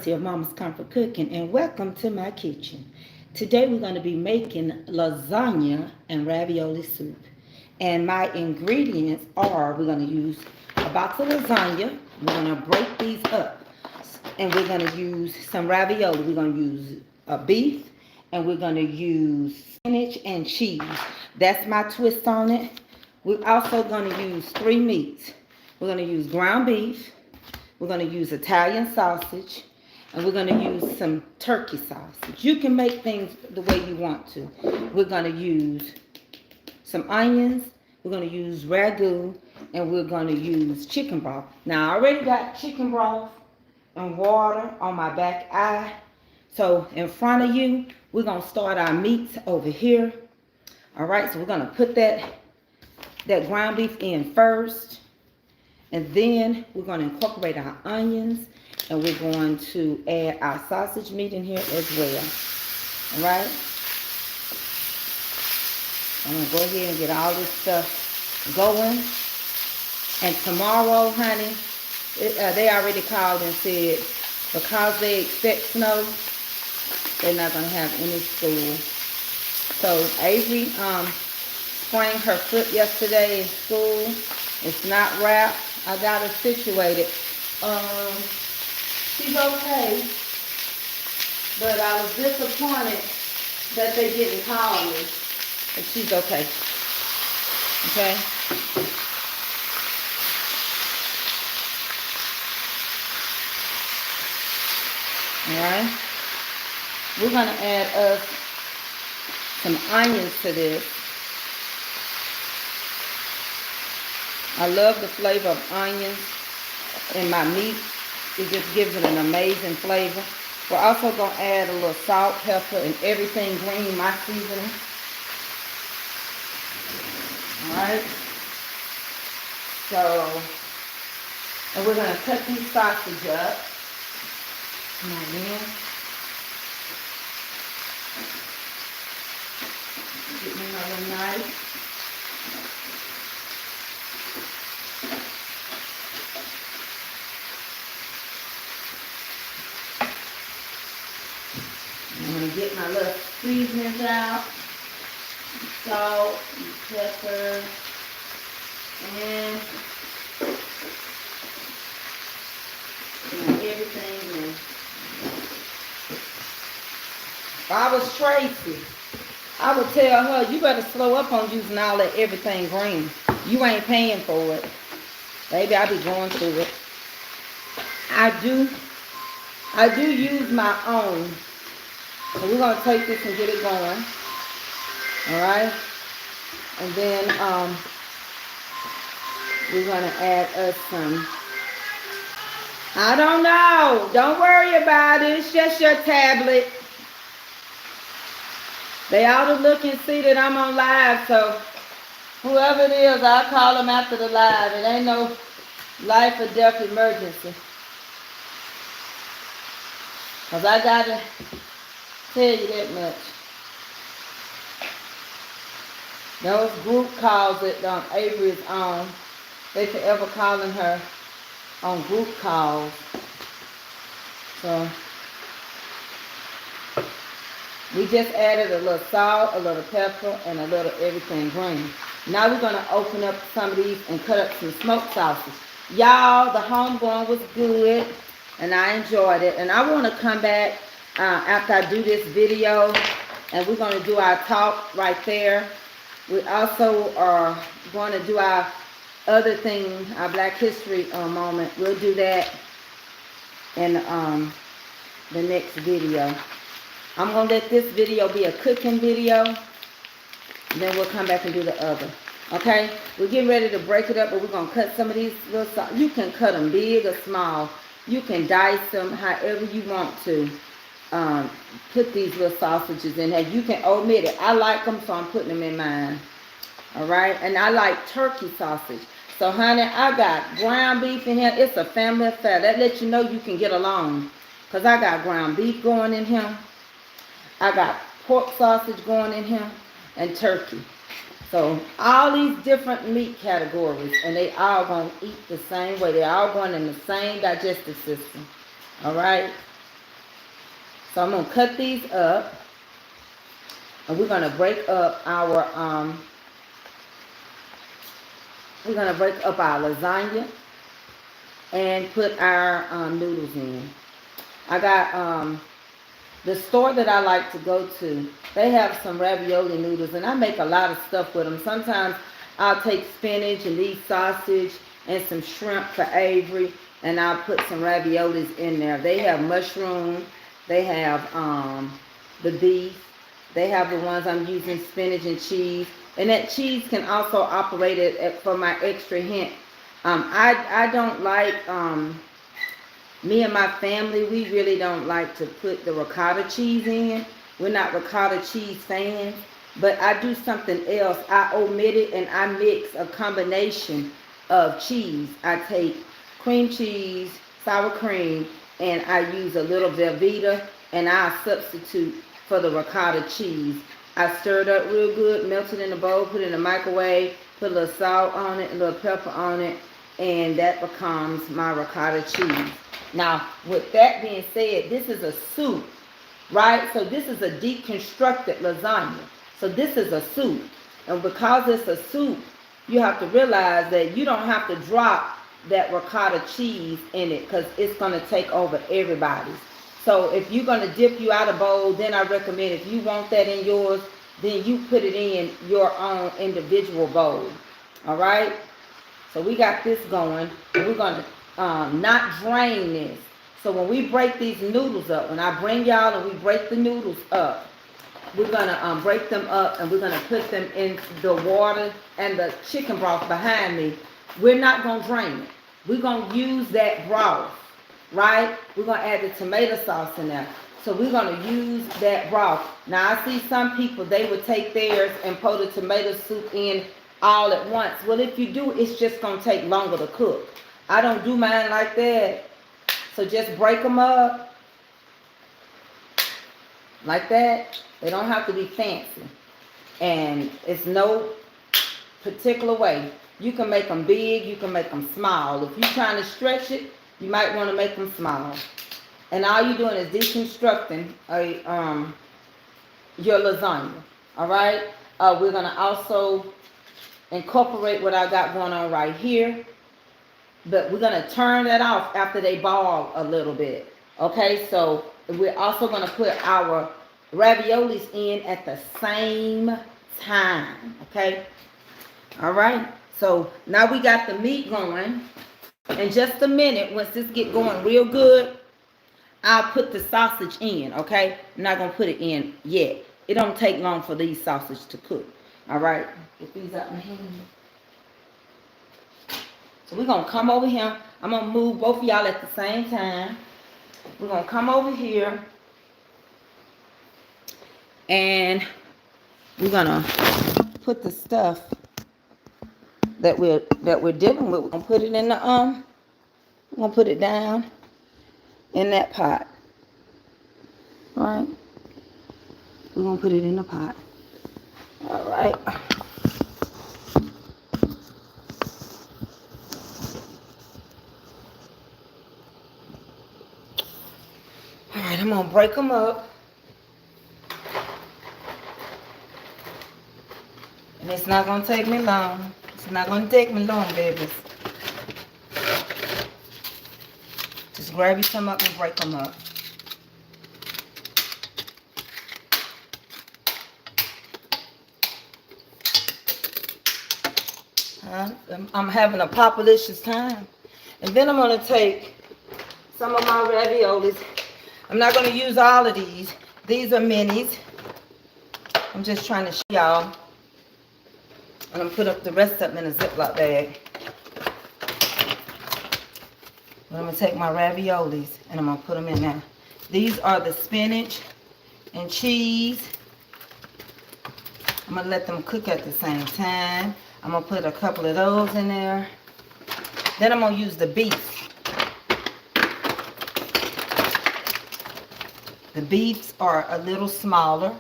courtesy of Mama's Comfort Cooking, and welcome to my kitchen. Today we're going to be making lasagna and ravioli soup. And my ingredients are, we're going to use a box of lasagna. We're going to break these up. And we're going to use some ravioli. We're going to use beef, and we're going to use spinach and cheese. That's my twist on it. We're also going to use three meats. We're going to use ground beef. We're going to use Italian sausage, and we're going to use some turkey sausage. You can make things the way you want to. We're going to use some onions. We're going to use ragu, and we're going to use chicken broth. Now, I already got chicken broth and water on my back eye. So, in front of you, we're going to start our meats over here. All right, so we're going to put that ground beef in first. And then we're going to incorporate our onions, and we're going to add our sausage meat in here as well. All right? I'm going to go ahead and get all this stuff going. And tomorrow, honey, they already called and said because they expect snow, they're not going to have any school. So Avery sprained her foot yesterday in school. It's not wrapped. I got her situated. She's okay, but I was disappointed that they didn't call me. But she's okay. Okay? Alright? We're going to add us some onions to this. I love the flavor of onions in my meat. It just gives it an amazing flavor. We're also going to add a little salt, pepper, and everything green, my seasoning. Alright. So, and we're going to cut these sausage up. Come on in. Get me another knife. I'm going to get my little seasonings out. Salt, and pepper, and everything in. If I was Tracy, I would tell her, you better slow up on using all that everything green. You ain't paying for it. Baby, I be going through it. I do use my own. So we're going to take this and get it going. Alright? And then we're going to add us some. I don't know. Don't worry about it. It's just your tablet. They ought to look and see that I'm on live. So whoever it is, I'll call them after the live. It ain't no life or death emergency. Because I got to tell you that much. Those group calls that Avery is on, they forever calling her on group calls. So we just added a little salt, a little pepper, and a little everything green. Now we're going to open up some of these and cut up some smoked sausage. Y'all, the homegrown was good, and I enjoyed it. And I want to come back after I do this video, and we're going to do our talk right there. We also are going to do our other thing, our Black History moment. We'll do that in the next video. I'm going to let this video be a cooking video, and then we'll come back and do the other. Okay? We're getting ready to break it up, but we're going to cut some of these little, you can cut them big or small. You can dice them however you want to. Put these little sausages in there. You can omit it. I like them, so I'm putting them in mine. Alright? And I like turkey sausage. So, honey, I got ground beef in here. It's a family affair. That lets you know you can get along. Because I got ground beef going in here. I got pork sausage going in here. And turkey. So, all these different meat categories. And they all going to eat the same way. They're all going in the same digestive system. Alright? So I'm gonna cut these up, and we're gonna break up our lasagna and put our noodles in. I got the store that I like to go to. They have some ravioli noodles, and I make a lot of stuff with them. Sometimes I'll take spinach and these sausage and some shrimp for Avery, and I'll put some raviolis in there. They have mushroom. They have the beef. They have the ones I'm using, spinach and cheese. And that cheese can also operate it for my extra hint. I don't like, me and my family, we really don't like to put the ricotta cheese in. We're not ricotta cheese fans. But I do something else. I omit it and I mix a combination of cheese. I take cream cheese, sour cream, and I use a little Velveeta, and I substitute for the ricotta cheese. I stir it up real good, melt it in a bowl, put it in the microwave, put a little salt on it, a little pepper on it, and that becomes my ricotta cheese. Now, with that being said, this is a soup, right? So this is a deconstructed lasagna. So this is a soup. And because it's a soup, you have to realize that you don't have to drop that ricotta cheese in it, because it's going to take over everybody's. So if you're going to dip you out a bowl, then I recommend, if you want that in yours, then you put it in your own individual bowl. All right? So we got this going, and we're going to not drain this. So when we break these noodles up, when I bring y'all and we break the noodles up, we're going to break them up, and we're going to put them in the water and the chicken broth behind me. We're not going to drain it. We're going to use that broth, right? We're going to add the tomato sauce in there. So we're going to use that broth. Now, I see some people, they would take theirs and pour the tomato soup in all at once. Well, if you do, it's just going to take longer to cook. I don't do mine like that. So just break them up like that. They don't have to be fancy. And it's no particular way. You can make them big, you can make them small. If you're trying to stretch it, you might want to make them small. And all you're doing is deconstructing your lasagna. All right? We're going to also incorporate what I got going on right here. But we're going to turn that off after they ball a little bit. Okay? So we're also going to put our raviolis in at the same time. Okay? All right? So now we got the meat going. In just a minute, once this get going real good, I'll put the sausage in, okay? I'm not going to put it in yet. It don't take long for these sausages to cook. All right? Get these out in the hand. So we're going to come over here. I'm going to move both of y'all at the same time. We're going to come over here. And we're going to put the stuff that we're dealing with. We're gonna put it in the we're gonna put it down in that pot. All right? We're gonna put it in the pot. All right. All right, I'm gonna break them up. And it's not gonna take me long. It's not going to take me long, babies. Just grab you some up and break them up. I'm having a populicious time. And then I'm going to take some of my raviolis. I'm not going to use all of these. These are minis. I'm just trying to show y'all. And I'm going to put up the rest of them in a Ziploc bag. I'm going to take my raviolis and I'm going to put them in there. These are the spinach and cheese. I'm going to let them cook at the same time. I'm going to put a couple of those in there. Then I'm going to use the beef. The beefs are a little smaller.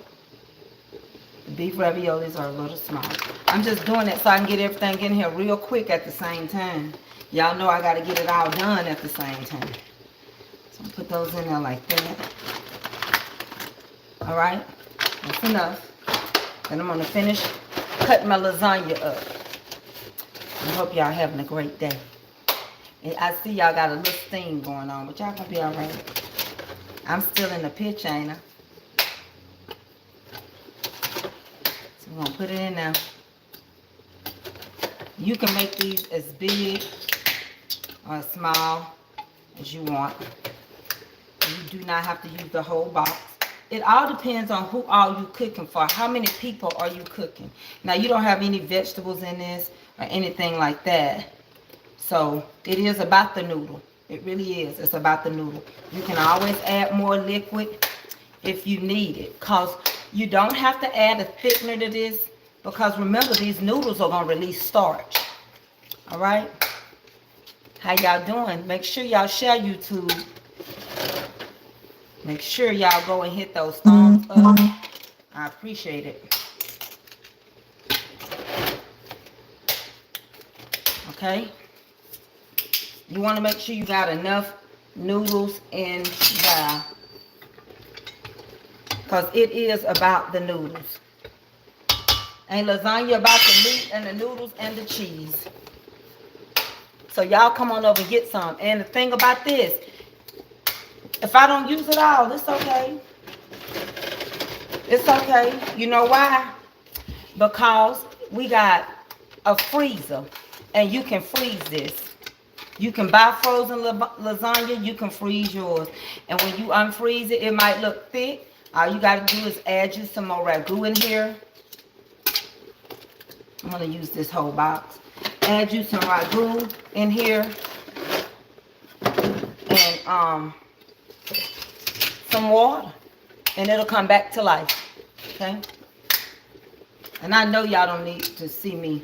The beef raviolis are a little smaller. I'm just doing it so I can get everything in here real quick at the same time. Y'all know I got to get it all done at the same time. So I'm put those in there like that. All right, that's enough. And I'm gonna finish cutting my lasagna up. I hope y'all having a great day. And I see y'all got a little steam going on, but y'all gonna be all right. I'm still in the pitch, ain't I? So we're gonna put it in there. You can make these as big or as small as you want. You do not have to use the whole box. It all depends on who all you cooking for. How many people are you cooking? Now, you don't have any vegetables in this or anything like that. So, it is about the noodle. It really is. It's about the noodle. You can always add more liquid if you need it. Because you don't have to add a thickener to this. Because remember, these noodles are going to release starch. Alright? How y'all doing? Make sure y'all share YouTube. Make sure y'all go and hit those thumbs up. I appreciate it. Okay? You want to make sure you got enough noodles in there. Because it is about the noodles. Ain't lasagna about the meat and the noodles and the cheese. So y'all come on over and get some. And the thing about this, if I don't use it all, it's okay. It's okay. You know why? Because we got a freezer. And you can freeze this. You can buy frozen lasagna. You can freeze yours. And when you unfreeze it, it might look thick. All you got to do is add you some more ragu in here. I'm going to use this whole box. Add you some ragu in here. And some water. And it'll come back to life. Okay? And I know y'all don't need to see me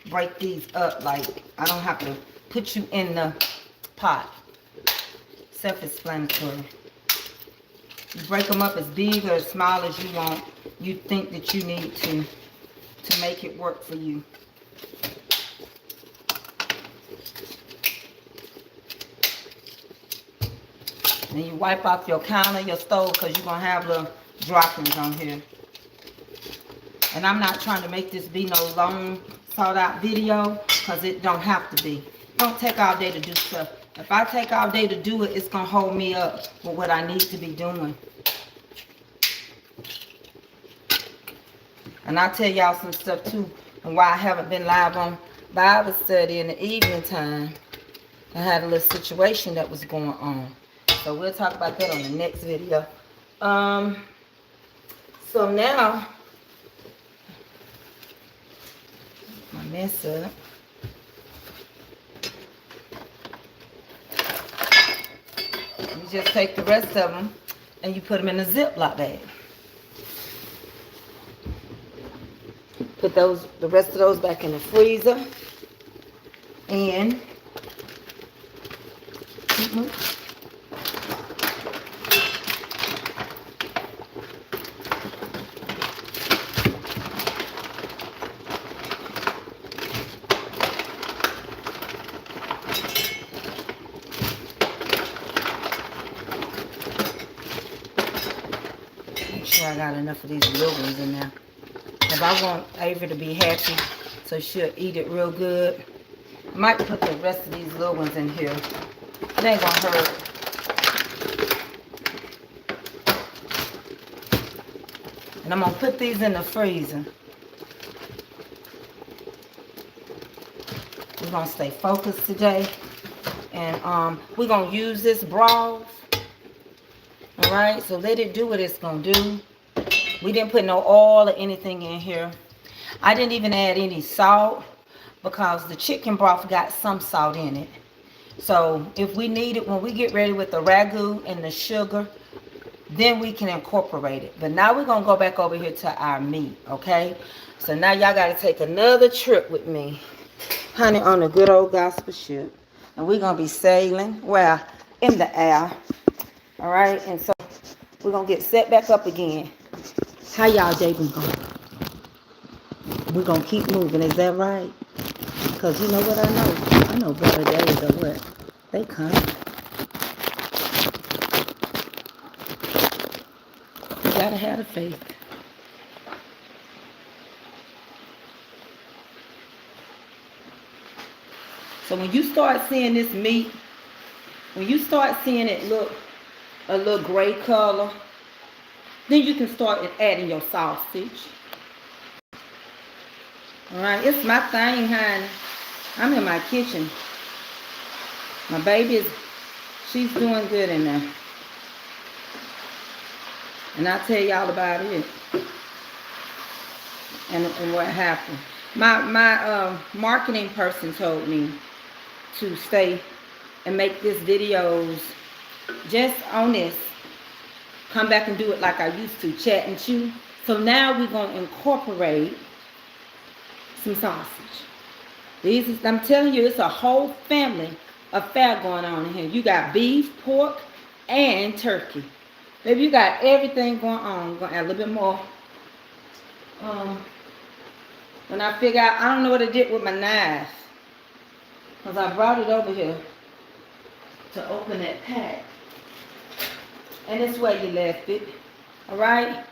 break these up. Like, I don't have to put you in the pot. Self-explanatory. You break them up as big or as small as you want. You think that you need to make it work for you. And you wipe off your counter, your stove, because you're going to have little droppings on here. And I'm not trying to make this be no long, thought out video, because it don't have to be. Don't take all day to do stuff. If I take all day to do it, it's going to hold me up with what I need to be doing. And I'll tell y'all some stuff too, and why I haven't been live on Bible study in the evening time. I had a little situation that was going on. So we'll talk about that on the next video. So now, my mess up. You just take the rest of them and you put them in a Ziploc bag. Put the rest of those back in the freezer. And make sure I got enough of these little ones in there. Because I want Avery to be happy, so she'll eat it real good. I might put the rest of these little ones in here. It ain't gonna hurt. And I'm gonna put these in the freezer. We're gonna stay focused today. And we're gonna use this broth. Alright, so let it do what it's gonna do. We didn't put no oil or anything in here. I didn't even add any salt because the chicken broth got some salt in it. So if we need it, when we get ready with the ragu and the sugar, then we can incorporate it. But now we're going to go back over here to our meat, okay? So now y'all got to take another trip with me, honey, on a good old gospel ship. And we're going to be sailing, well, in the air. All right? And so we're going to get set back up again. How y'all day been going? We're going to keep moving. Is that right? Because you know what I know? I know better days are what? They come. gotta have the faith. So when you start seeing this meat, when you start seeing it look a little gray color, then you can start adding your sausage. All right, it's my thing, honey. I'm in my kitchen. My baby she's doing good in there. And I'll tell y'all about it and what happened. My marketing person told me to stay and make this videos just on this. Come back and do it like I used to, chat and chew. So now we're going to incorporate some sausage. I'm telling you, it's a whole family affair going on in here. You got beef, pork, and turkey. Baby, you got everything going on. I'm going to add a little bit more. When I figure out, I don't know what I did with my knife. Because I brought it over here to open that pack. And it's where you left it. Alright?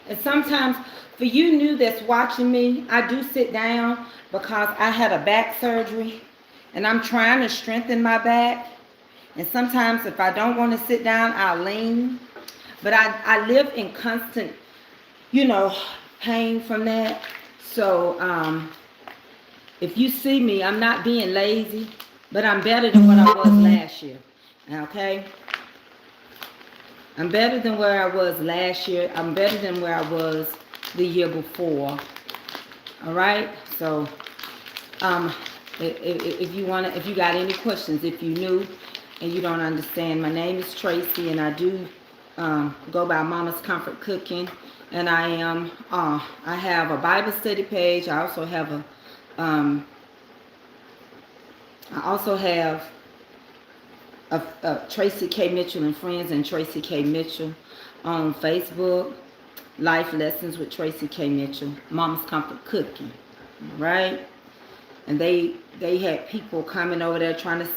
And sometimes, for you new that's watching me, I do sit down because I had a back surgery. And I'm trying to strengthen my back. And sometimes if I don't want to sit down, I'll lean. But I live in constant, pain from that. So, if you see me, I'm not being lazy, but I'm better than what I was last year. Okay? I'm better than where I was last year. I'm better than where I was the year before. All right? So, if you got any questions, if you new and you don't understand, my name is Tracy, and I do go by Mama's Comfort Cooking, and I have a Bible study page. I also have a Tracy K. Mitchell and Friends and Tracy K. Mitchell on Facebook. Life Lessons with Tracy K. Mitchell, Mama's Comfort Cooking, right? And they had people coming over there trying to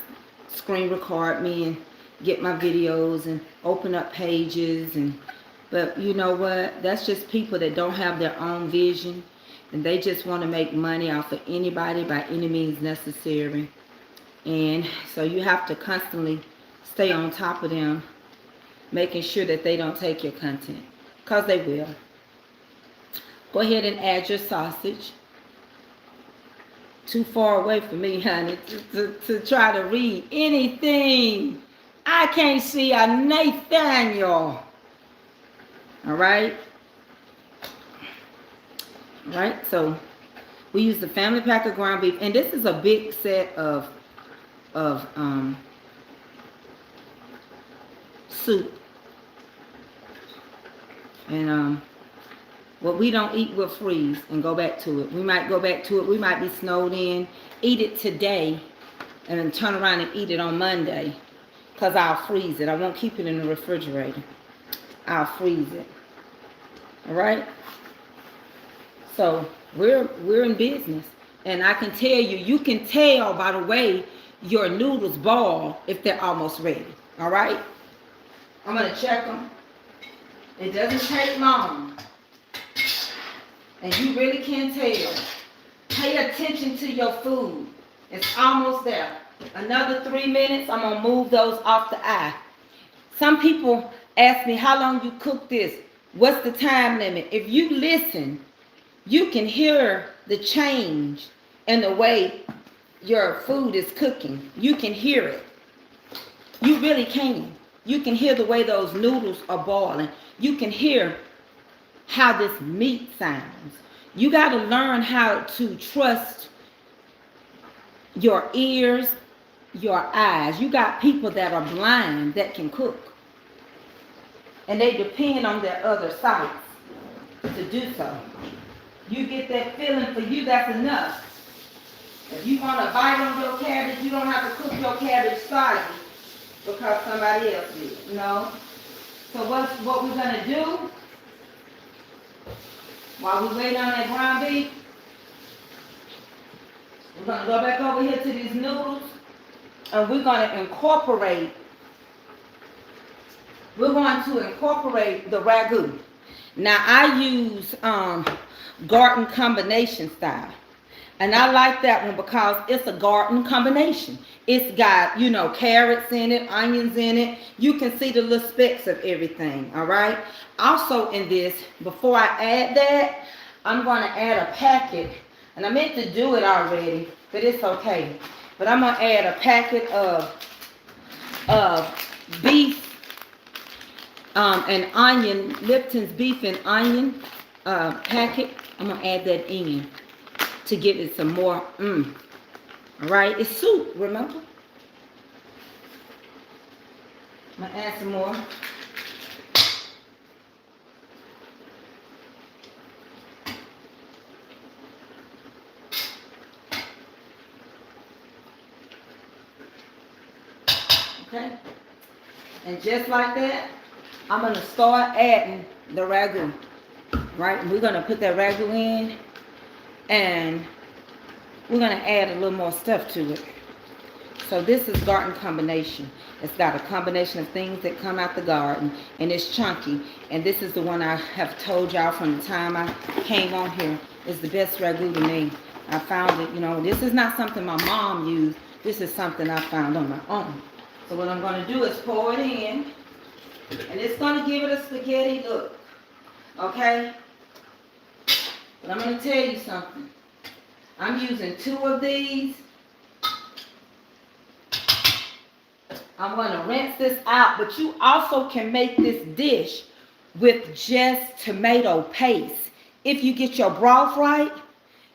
screen record me and get my videos and open up pages, but you know what? That's just people that don't have their own vision, and they just want to make money off of anybody by any means necessary. And so you have to constantly stay on top of them, making sure that they don't take your content, because they will. Go ahead and add your sausage. Too far away from me, honey, to try to read anything. I can't see a Nathaniel. All right? Right? So we use the family pack of ground beef, and this is a big set of soup. And what we don't eat, we'll freeze and go back to it. We might go back to it. We might be snowed in, eat it today, and then turn around and eat it on Monday, because I'll freeze it. I won't keep it in the refrigerator. I'll freeze it. All right? So we're in business. And I can tell you, you can tell by the way your noodles boil if they're almost ready. All right? I'm going to check them. It doesn't take long. And you really can tell. Pay attention to your food. It's almost there. Another 3 minutes, I'm going to move those off the eye. Some people ask me, how long you cook this? What's the time limit? If you listen, you can hear the change in the way your food is cooking. You can hear it. You really can. You can hear the way those noodles are boiling. You can hear how this meat sounds. You got to learn how to trust your ears, your eyes. You got people that are blind that can cook, and they depend on their other sights to do so. You get that feeling, for you, that's enough. If you want to bite on your cabbage, you don't have to cook your cabbage soggy because somebody else did. No. So what we're going to do while we wait on that ground beef, we're going to go back over here to these noodles, and we're going to incorporate the ragu. Now I use garden combination style. And I like that one because it's a garden combination. It's got, carrots in it, onions in it. You can see the little specks of everything, all right? Also in this, before I add that, I'm going to add a packet. And I meant to do it already, but it's okay. But I'm going to add a packet of beef and onion, Lipton's beef and onion packet. I'm going to add that in to give it some more, all right? It's soup, remember? I'm going to add some more. Okay? And just like that, I'm going to start adding the ragu, right? We're going to put that ragu in, and we're going to add a little more stuff to it. So this is garden combination. It's got a combination of things that come out the garden, and it's chunky. And this is the one I have told y'all from the time I came on here is the best ragu to me. I found it, this is not something my mom used. This is something I found on my own. So what I'm going to do is pour it in, and it's going to give it a spaghetti look, okay? But I'm going to tell you something. I'm using 2 of these. I'm going to rinse this out, but you also can make this dish with just tomato paste. If you get your broth right,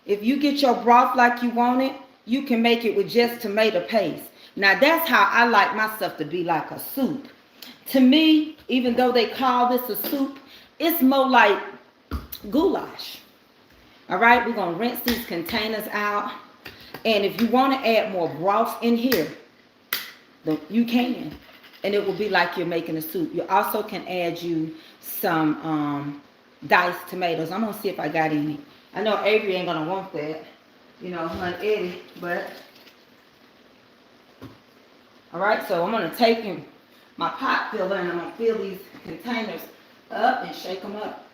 if you get your broth like you want it, you can make it with just tomato paste. Now, that's how I like my stuff to be, like a soup. To me, even though they call this a soup, it's more like goulash. All right, we're going to rinse these containers out. And if you want to add more broth in here, you can. And it will be like you're making a soup. You also can add you some diced tomatoes. I'm going to see if I got any. I know Avery ain't going to want that. Hun Eddie, but... All right, so I'm going to take my pot filler and I'm going to fill these containers up and shake them up.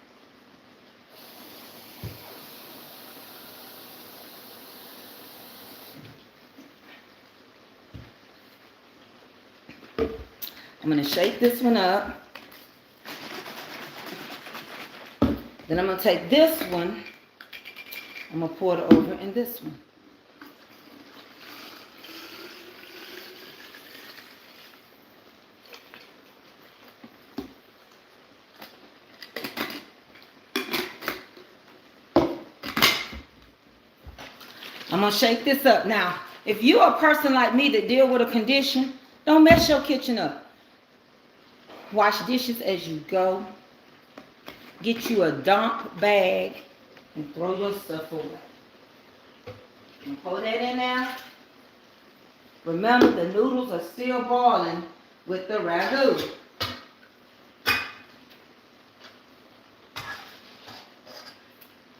I'm going to shake this one up. Then I'm going to take this one. I'm going to pour it over in this one. I'm going to shake this up. Now, if you're a person like me that deal with a condition, don't mess your kitchen up. Wash dishes as you go. Get you a dump bag and throw your stuff away. And pour that in there. Remember, the noodles are still boiling with the ragu.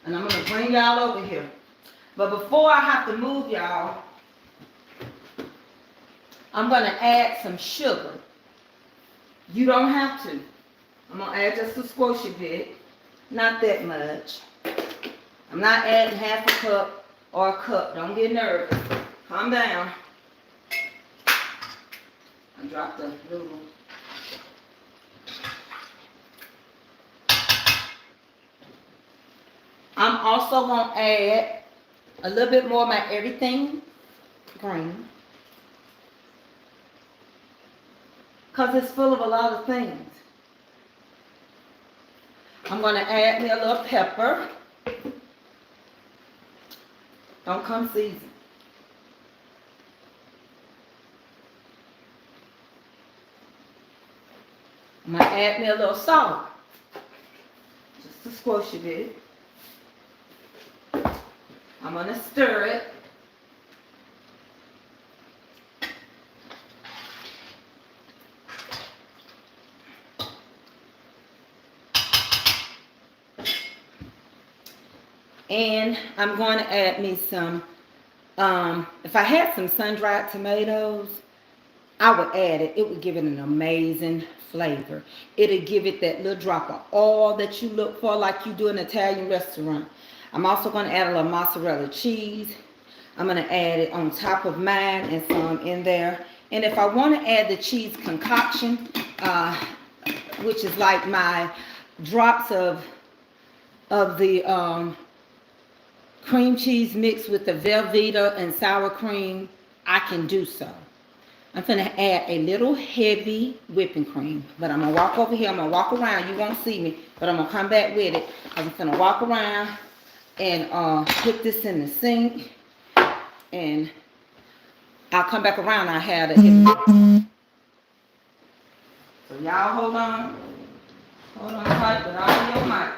And I'm going to bring y'all over here. But before I have to move y'all, I'm going to add some sugar. You don't have to. I'm going to add just a squishy bit. Not that much. I'm not adding half a cup or a cup. Don't get nervous. Calm down. I dropped the noodle. I'm also going to add a little bit more of my everything green. Because it's full of a lot of things. I'm going to add me a little pepper. Don't come seasoned. I'm going to add me a little salt. Just a squishy bit. I'm going to stir it. And I'm going to add me some, if I had some sun-dried tomatoes, I would add it. It would give it an amazing flavor. It'll give it that little drop of oil that you look for like you do in an Italian restaurant. I'm also going to add a little mozzarella cheese. I'm going to add it on top of mine and some in there. And if I want to add the cheese concoction, which is like my drops of the cream cheese mixed with the Velveeta and sour cream, I can do so. I'm going to add a little heavy whipping cream. But I'm going to walk over here. I'm going to walk around. You won't see me. But I'm going to come back with it. I'm going to walk around and put this in the sink. And I'll come back around. I have the heavy. So y'all hold on. Hold on tight with all your mic.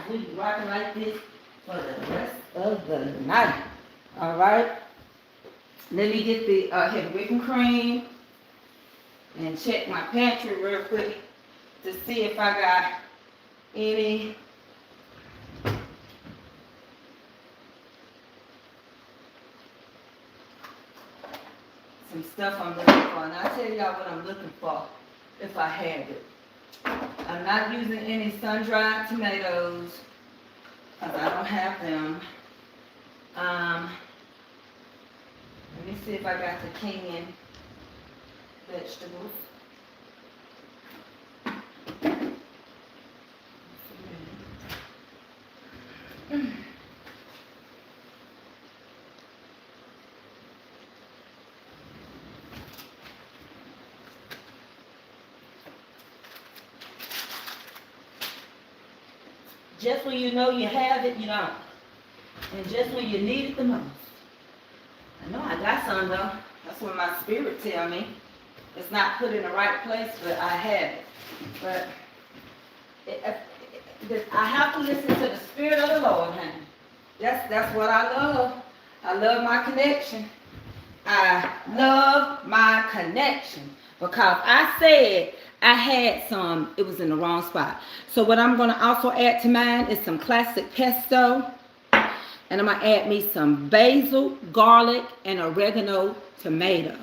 We'll be rocking like this for the rest of the night. All right. Let me get the heavy whipping cream and check my pantry real quick to see if I got any some stuff I'm looking for. And I'll tell y'all what I'm looking for if I have it. I'm not using any sun-dried tomatoes because I don't have them. Let me see if I got the canned vegetables. Just when you know you have it, you don't. And just when you need it the most. I know I got some though. That's what my spirit tell me. It's not put in the right place, but I have it. But I have to listen to the Spirit of the Lord, honey. That's what I love. I love my connection. I love my connection. Because I said I had some, it was in the wrong spot. So what I'm going to also add to mine is some classic pesto. And I'm going to add me some basil, garlic, and oregano tomatoes.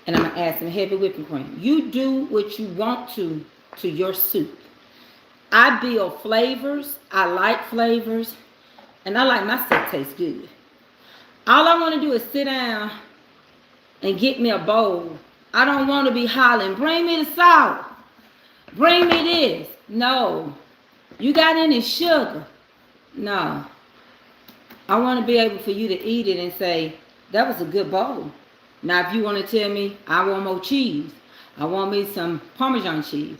And I'm going to add some heavy whipping cream. You do what you want to your soup. I build flavors. I like flavors. And I like my soup taste good. All I want to do is sit down and get me a bowl. I don't want to be hollering, bring me the salt. Bring me this. No. You got any sugar? No. I want to be able for you to eat it and say, that was a good bowl. Now, if you want to tell me, I want more cheese, I want me some Parmesan cheese,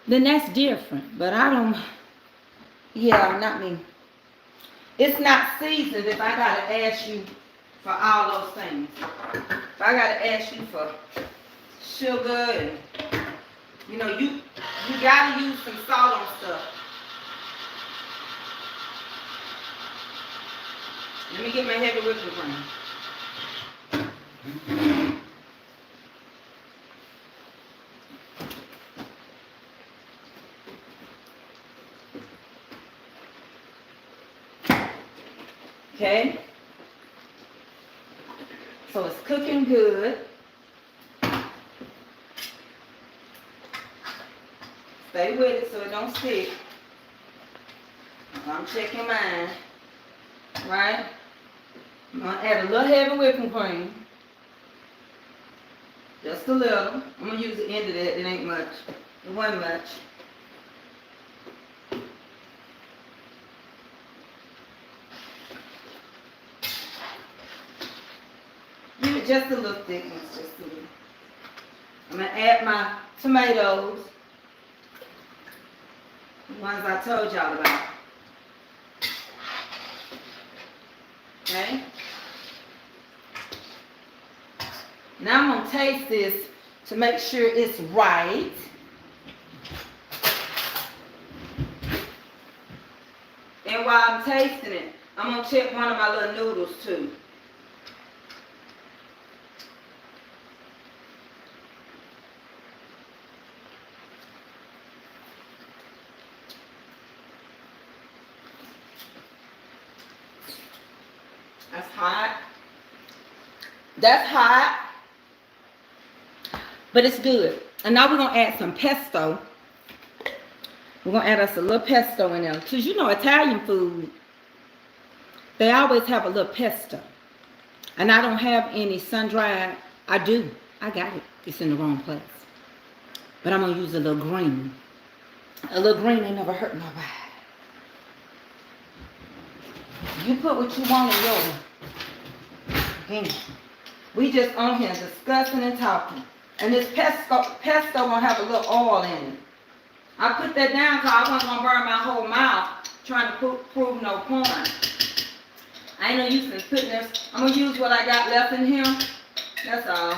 then that's different. But I don't, not me. It's not seasoned if I got to ask you for all those things. If I got to ask you for sugar and, you got to use some salt on stuff. Let me get my heavy whipping cream. Okay. So it's cooking good. Stay with it so it don't stick. I'm checking mine. Right? I'm going to add a little heavy whipping cream. Just a little. I'm going to use the end of that. It ain't much. It wasn't much. Give it just a little thickness. Just a little. I'm going to add my tomatoes. The ones I told y'all about. Okay. Now I'm going to taste this to make sure it's right. And while I'm tasting it, I'm going to check one of my little noodles too. That's hot. That's hot, but it's good. And now we're gonna add some pesto. We're gonna add us a little pesto in there. Cause you know Italian food, they always have a little pesto. And I don't have any sun-dried. I do. I got it. It's in the wrong place. But I'm gonna use a little green. A little green ain't never hurt nobody. You put what you want in yours. Again, we just on here discussing and talking. And this pesto gonna have a little oil in it. I put that down because I wasn't gonna burn my whole mouth trying to prove no point. I ain't no use in putting this. I'm gonna use what I got left in here. That's all.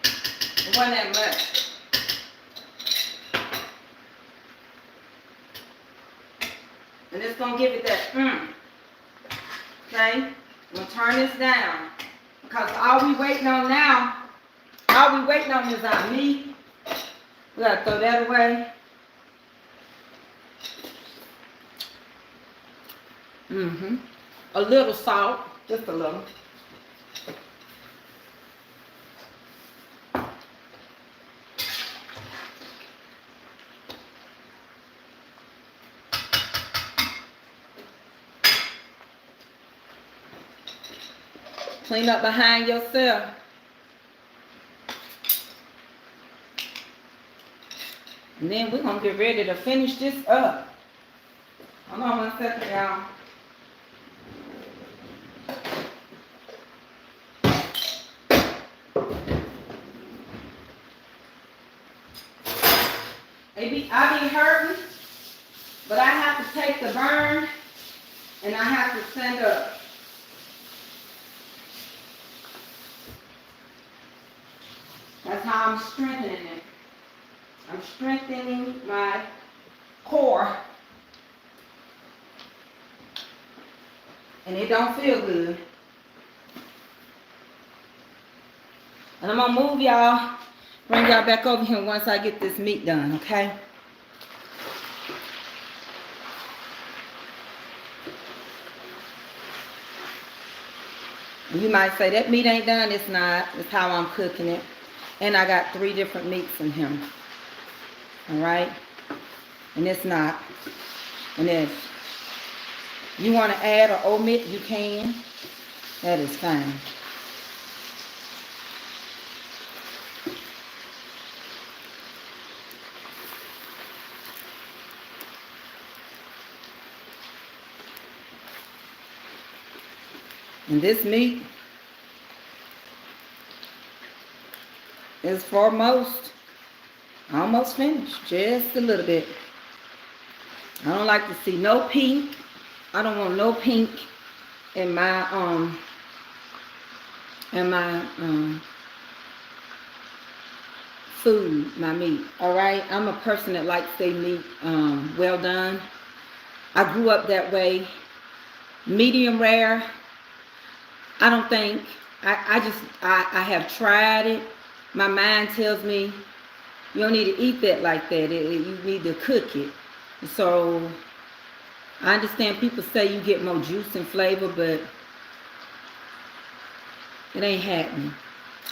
It wasn't that much. And it's gonna give it that Okay? I'm gonna turn this down. Because all we waiting on now, all we waiting on is our meat. We gotta throw that away. A little salt, just a little. Clean up behind yourself. And then we're going to get ready to finish this up. Hold on 1 second, y'all. I be hurting, but I have to take the burn and I have to stand up. That's how I'm strengthening it. I'm strengthening my core. And it don't feel good. And I'm going to move y'all, bring y'all back over here once I get this meat done, okay? You might say, that meat ain't done. It's not. It's how I'm cooking it. And I got 3 different meats in here. Alright? And it's not. And if you want to add or omit, you can. That is fine. And this meat is for almost finished, just a little bit. I don't like to see no pink. I don't want no pink in my food, my meat. All right, I'm a person that likes their meat well done. I grew up that way. Medium rare. I don't think, I have tried it. My mind tells me you don't need to eat that like that. You need to cook it. So I understand people say you get more juice and flavor, but it ain't happening.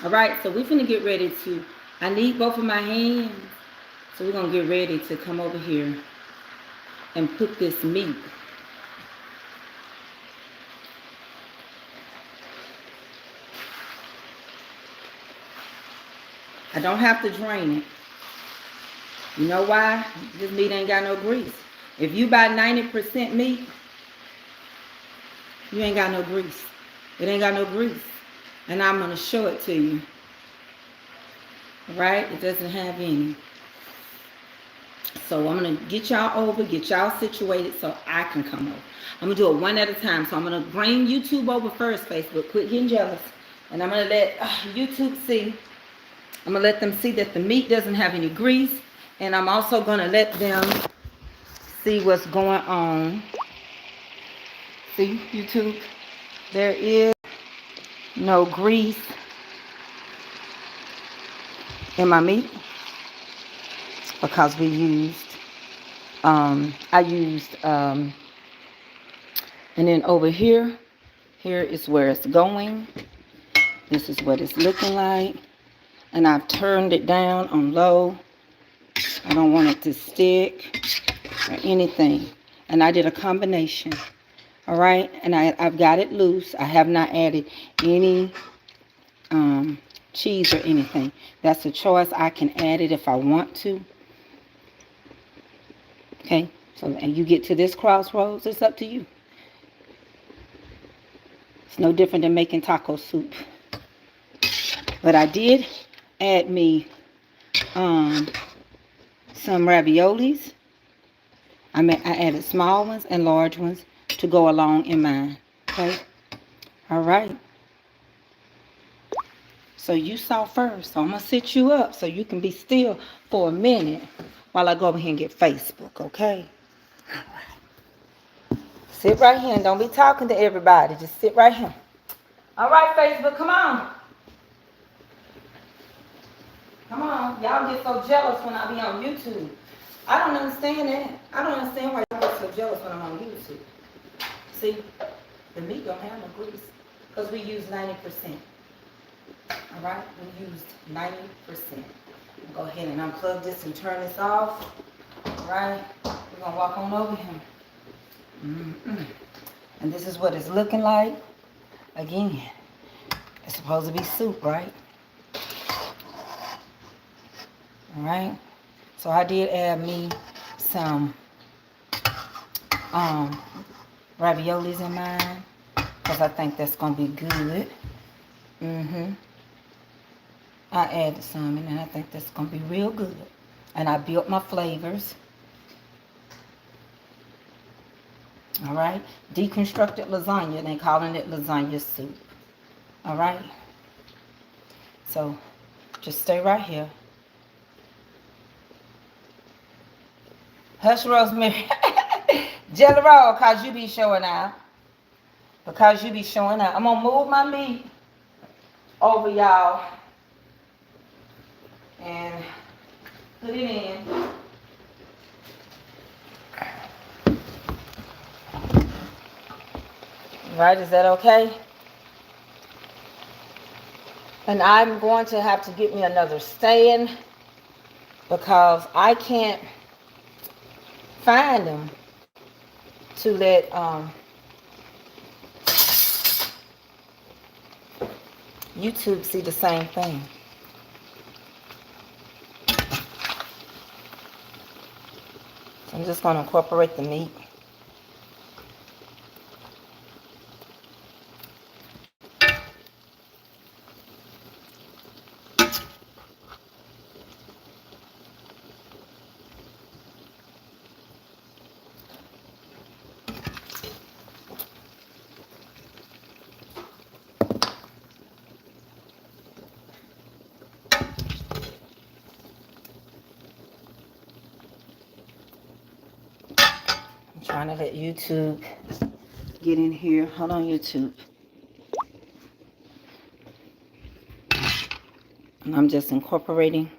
All right, so we're finna get ready to, I need both of my hands. So we're gonna get ready to come over here and put this meat. I don't have to drain it. You know why? This meat ain't got no grease. If you buy 90% meat, you ain't got no grease. It ain't got no grease. And I'm going to show it to you. Right? It doesn't have any. So I'm going to get y'all over, get y'all situated so I can come over. I'm going to do it one at a time. So I'm going to bring YouTube over first, Facebook. Quit getting jealous. And I'm going to let YouTube see. I'm going to let them see that the meat doesn't have any grease. And I'm also going to let them see what's going on. See, YouTube? There is no grease in my meat because we used, and then over here, Here is where it's going. This is what it's looking like. And I've turned it down on low. I don't want it to stick or anything. And I did a combination. All right. And I've got it loose. I have not added any cheese or anything. That's a choice. I can add it if I want to. Okay. So, and you get to this crossroads, it's up to you. It's no different than making taco soup. But I did add me some raviolis. I added small ones and large ones to go along in mine. Okay? All right. So you saw first. So I'm going to sit you up so you can be still for a minute while I go over here and get Facebook. Okay? All right. Sit right here and don't be talking to everybody. Just sit right here. All right, Facebook, come on. Come on. Y'all get so jealous when I be on YouTube. I don't understand that. I don't understand why y'all get so jealous when I'm on YouTube. See, the meat don't have no grease because we use 90%. All right, we used 90%. Go ahead and unplug this and turn this off. All right, we're gonna walk on over here. And this is what it's looking like. Again, it's supposed to be soup, right? All right. So I did add me some raviolis in mine because I think that's gonna be good. I added some and I think that's gonna be real good. And I built my flavors. All right. Deconstructed lasagna, and they calling it lasagna soup. All right. So just stay right here. Hush, Rosemary. Jelly roll, cause you be showing out. Because you be showing out. I'm gonna move my meat over y'all and put it in. Right, is that okay? And I'm going to have to get me another stand because I can't find them to let YouTube see the same thing. So I'm just going to incorporate the meat. Trying to let YouTube get in here. Hold on, YouTube. And I'm just incorporating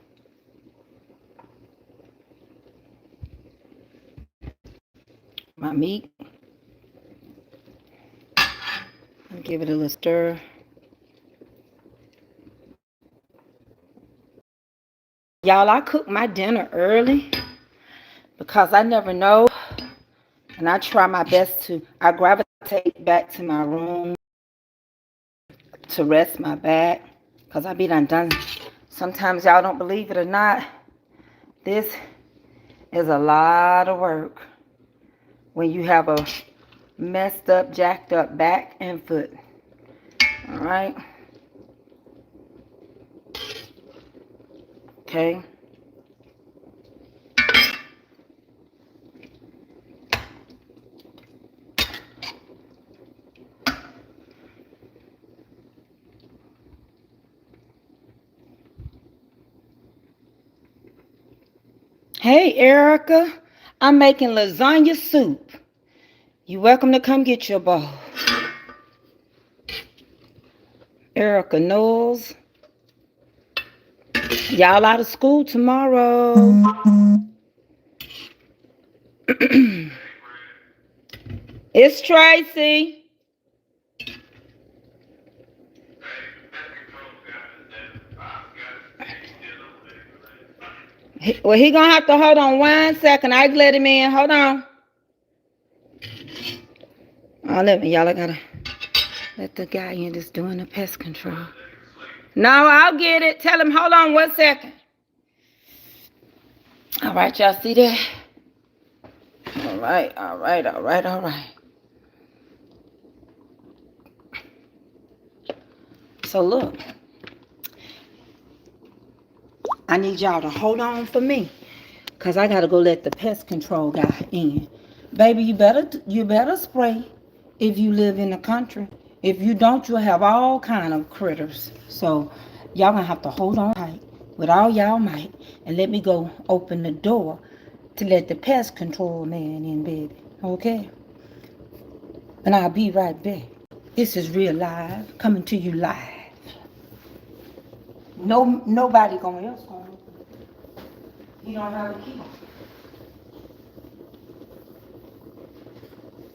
my meat. And give it a little stir. Y'all, I cook my dinner early because I never know. And I try my best to, I gravitate back to my room to rest my back because I be done. Sometimes y'all don't believe it or not, this is a lot of work when you have a messed up, jacked up back and foot. All right. Okay. Hey, Erica, I'm making lasagna soup. You're welcome to come get your bowl. Erica Knowles. Y'all out of school tomorrow. It's Tracy. Well, he gonna have to hold on 1 second. I let him in. Hold on. Oh, y'all. I gotta let the guy in that's doing the pest control. No, I'll get it. Tell him, hold on 1 second. All right, y'all see that? All right, all right, all right, all right. So look, I need y'all to hold on for me, cause I gotta go let the pest control guy in. Baby, you better spray if you live in the country. If you don't, you'll have all kind of critters. So y'all gonna have to hold on tight with all y'all might and let me go open the door to let the pest control man in, baby. Okay? And I'll be right back. This is real live, coming to you live. Nobody else gonna open it. You don't have a key.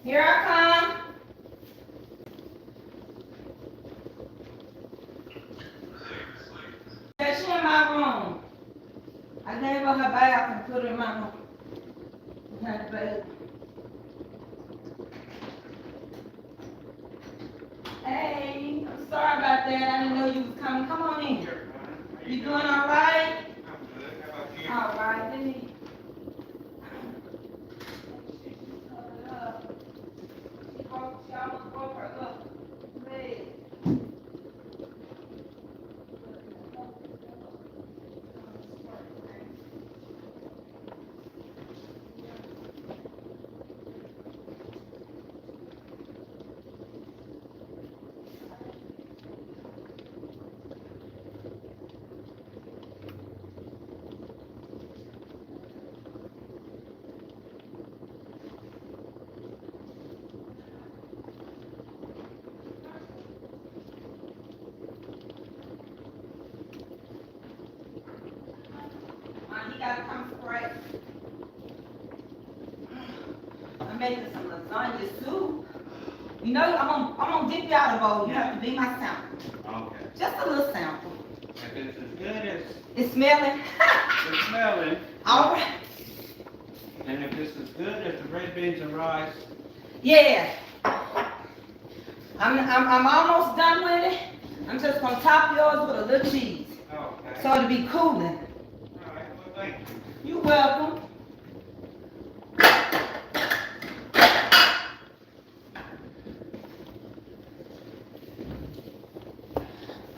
Here I come. She in my room. I gave her her bath and put her in my room. Had the baby. Hey, I'm sorry about that. I didn't know you was coming. Come on in. You doing all right? I'm good. How about you? All right. Let me. She almost broke her up. Leg. You gotta come spray. I'm making some lasagna soup. You know, I'm gonna dip you out a bowl. You have to be my sample. Okay. Just a little sample. If it's as good as... It's smelling? It's smelling. All right. And if it's as good as the red beans and rice? Yeah. I'm almost done with it. I'm just gonna top yours with a little cheese. Okay. So it'll be cooling. All right, well, thank you. You're welcome.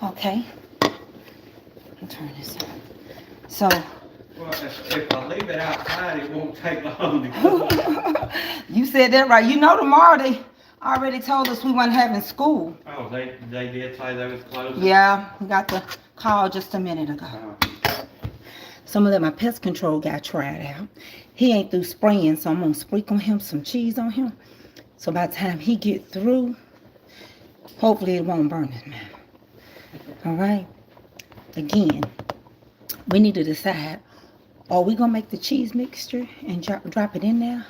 Okay. I'll turn this on. So. Well, if I leave it outside, it won't take long to cook. You said that right. You know, tomorrow they already told us we weren't having school. Oh, they did say they was closing? Yeah, we got the call just a minute ago. Oh. So I'm gonna let my pest control guy try it out. He ain't through spraying, so I'm gonna sprinkle him some cheese on him. So by the time he get through, hopefully it won't burn his mouth. All right. Again, we need to decide: are we gonna make the cheese mixture and drop it in there,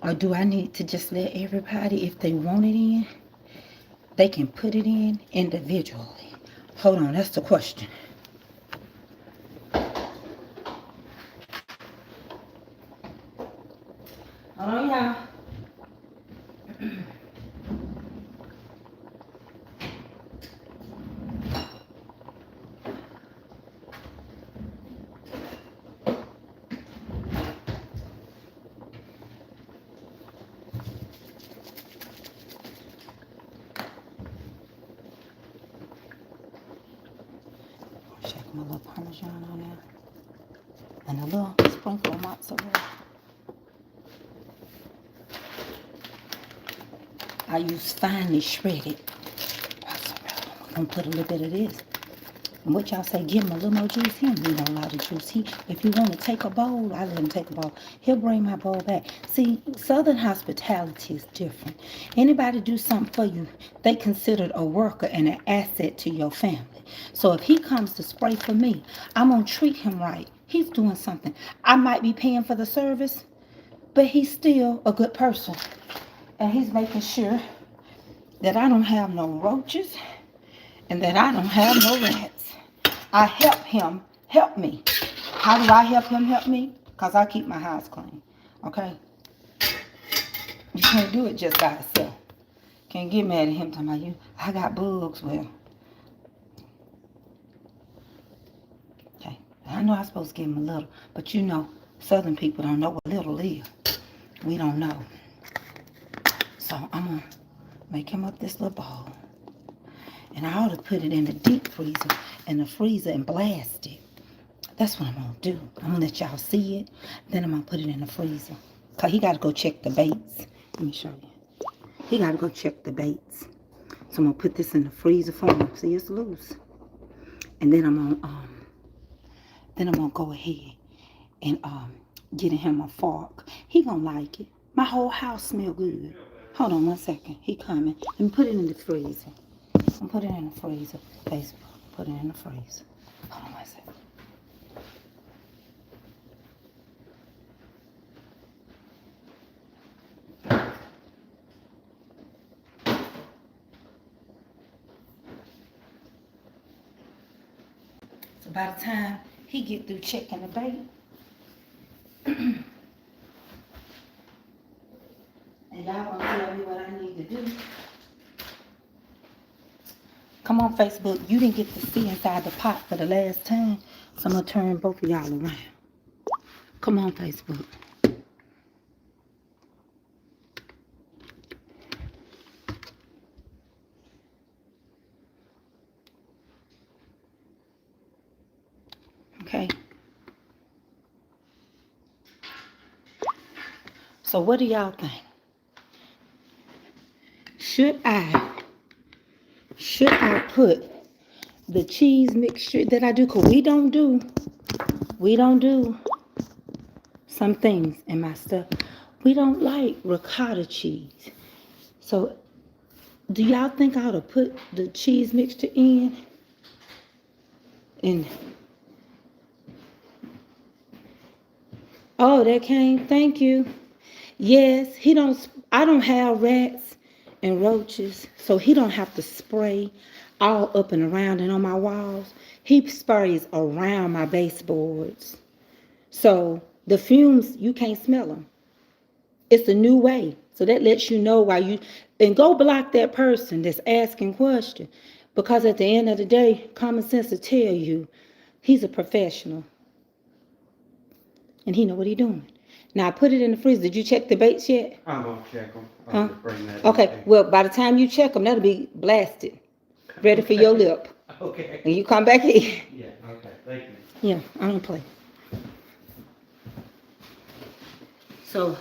or do I need to just let everybody, if they want it in, they can put it in individually? Hold on, that's the question. Hold on, y'all. Check my little Parmesan on there. And a little sprinkle of mozzarella. I use finely shredded mozzarella. I'm gonna put a little bit of this. And what y'all say, give him a little more juice. He don't need a lot of juice. If you want to take a bowl, I let him take a bowl. He'll bring my bowl back. See, Southern hospitality is different. Anybody do something for you, they considered a worker and an asset to your family. So if he comes to spray for me, I'm going to treat him right. He's doing something. I might be paying for the service, but he's still a good person. And he's making sure that I don't have no roaches and that I don't have no rats. I help him help me. How do I help him help me? Because I keep my house clean. Okay? You can't do it just by yourself. Can't get mad at him talking about you. I got bugs. Well, okay. I know I'm supposed to give him a little, but you know, Southern people don't know what little is. We don't know. So I'm going to make him up this little ball. And I ought to put it in the deep freezer, and blast it. That's what I'm going to do. I'm going to let y'all see it. Then I'm going to put it in the freezer. Because he got to go check the baits. Let me show you. He got to go check the baits. So I'm going to put this in the freezer for him. See, it's loose. And then I'm going to go ahead and get him a fork. He going to like it. My whole house smell good. Hold on 1 second. He coming. Let me put it in the freezer. I'm put it in the freezer. Facebook. Put it in the freezer. Hold on 1 second. So by the time he get through checking the bait, and y'all gonna tell me what I need to do. Come on, Facebook. You didn't get to see inside the pot for the last time, so I'm gonna turn both of y'all around. Come on, Facebook. Okay. So what do y'all think? Should I put the cheese mixture that I do? Cause we don't do some things in my stuff. We don't like ricotta cheese. So do y'all think I ought to put the cheese mixture in? And oh, that came. Thank you. Yes, I don't have rats and roaches, so he don't have to spray all up and around and on my walls. He sprays around my baseboards. So the fumes, you can't smell them. It's a new way. So that lets you know and go block that person that's asking questions. Because at the end of the day, common sense will tell you he's a professional. And he know what he doing. Now I put it in the freezer. Did you check the baits yet? I'm gonna check them. Okay. Well, by the time you check them, that'll be blasted, ready for your lip. Okay. And you come back in. Yeah. Okay. Thank you. Yeah, I don't play. So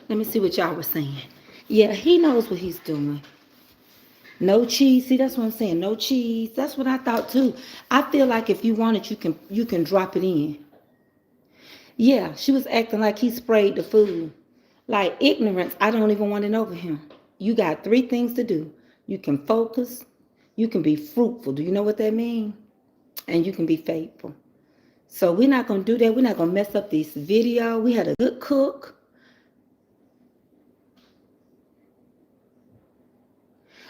let me see what y'all were saying. Yeah, he knows what he's doing. No cheese. See, that's what I'm saying. No cheese. That's what I thought too. I feel like if you want it, you can drop it in. Yeah, she was acting like he sprayed the food. Like ignorance, I don't even want it over him. You got 3 things to do. You can focus, you can be fruitful. Do you know what that means? And you can be faithful. So we're not going to do that. We're not going to mess up this video. We had a good cook.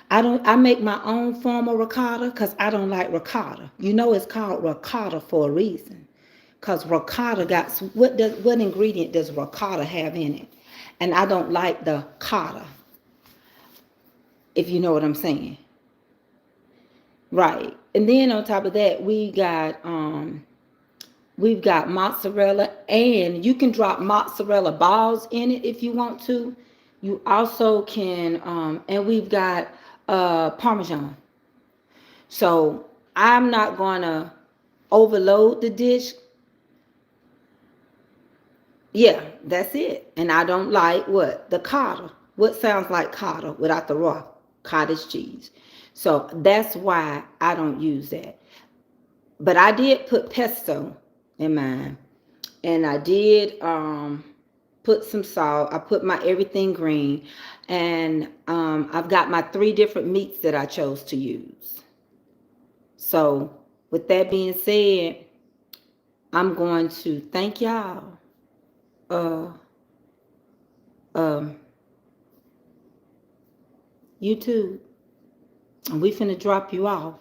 I make my own form of ricotta because I don't like ricotta. You know it's called ricotta for a reason. Because ricotta got, what ingredient does ricotta have in it? And I don't like the cotta, if you know what I'm saying. Right. And then on top of that, we've got mozzarella, and you can drop mozzarella balls in it if you want to. You also can, and we've got Parmesan. So I'm not gonna overload the dish. Yeah, that's it. And I don't like what? The cotta. What sounds like cotta without the raw cottage cheese. So that's why I don't use that. But I did put pesto in mine. And I did put some salt. I put my everything green. And I've got my 3 different meats that I chose to use. So with that being said, I'm going to thank y'all. YouTube. And we finna drop you off.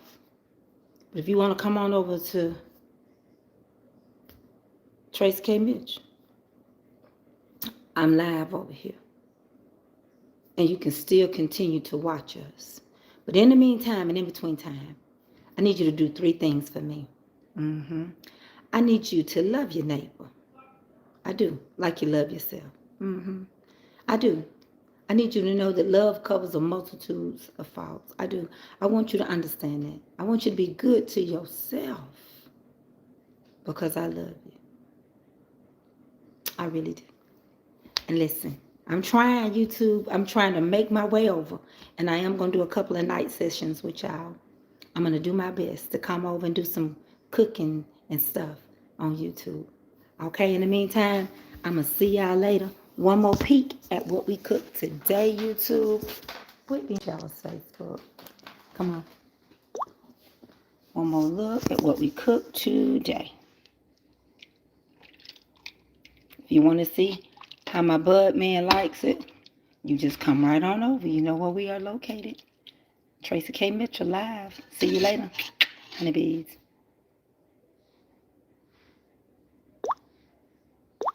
But if you want to come on over to Tracy K. Mitchell. I'm live over here. And you can still continue to watch us. But in the meantime and in between time, I need you to do 3 things for me. I need you to love your neighbor. I do, like you love yourself. I do. I need you to know that love covers a multitude of faults. I do. I want you to understand that. I want you to be good to yourself because I love you. I really do. And listen, I'm trying YouTube. I'm trying to make my way over. And I am going to do a couple of night sessions with y'all. I'm going to do my best to come over and do some cooking and stuff on YouTube. Okay, in the meantime, I'm going to see y'all later. One more peek at what we cooked today, YouTube. Put me y'all's Facebook. Come on. One more look at what we cooked today. If you want to see how my bud man likes it, you just come right on over. You know where we are located. Tracy K. Mitchell live. See you later, honeybees.